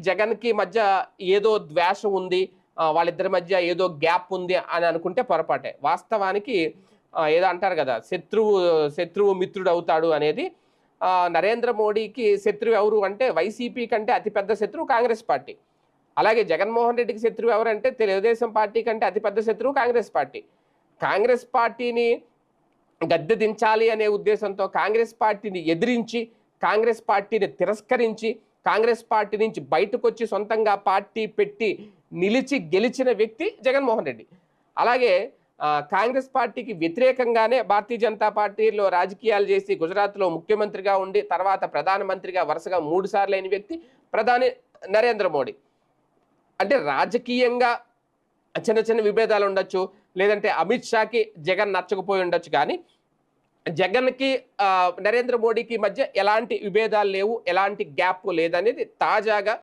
జగన్‌కి మధ్య ఏదో ద్వేషం ఉంది. వాళ్ళిద్దరి మధ్య ఏదో గ్యాప్ ఉంది అని అనుకుంటే పొరపాటే. వాస్తవానికి ఏదో అంటారు గదా! శత్రువు మిత్రుడవుతాడు అనేది. నరేంద్ర మోడీకి శత్రువు ఎవరు అంటే వైసీపీ కంటే అతిపెద్ద శత్రువు కాంగ్రెస్ పార్టీ. అలాగే జగన్మోహన్ రెడ్డికి శత్రువు ఎవరంటే తెలుగుదేశం పార్టీ కంటే అతిపెద్ద శత్రువు కాంగ్రెస్ పార్టీ. కాంగ్రెస్ పార్టీని గద్దె దించాలి అనే ఉద్దేశంతో కాంగ్రెస్ పార్టీని ఎదిరించి, కాంగ్రెస్ పార్టీని తిరస్కరించి, కాంగ్రెస్ పార్టీ నుంచి బయటకొచ్చి సొంతంగా పార్టీ పెట్టి నిలిచి గెలిచిన వ్యక్తి జగన్మోహన్ రెడ్డి. అలాగే కాంగ్రెస్ పార్టీకి వ్యతిరేకంగానే భారతీయ జనతా పార్టీలో రాజకీయాలు చేసి గుజరాత్‌లో ముఖ్యమంత్రిగా ఉండి తర్వాత ప్రధానమంత్రిగా వరుసగా 3 సార్లు అయిన వ్యక్తి ప్రధాని నరేంద్ర మోడీ. అంటే రాజకీయంగా చిన్న చిన్న విభేదాలు ఉండొచ్చు. లేదంటే అమిత్ షాకి జగన్ నచ్చకపోయి ఉండొచ్చు. కానీ జగన్‌కి నరేంద్ర మోడీకి మధ్య ఎలాంటి విభేదాలు లేవు. ఎలాంటి గ్యాప్ లేదనేది తాజాగా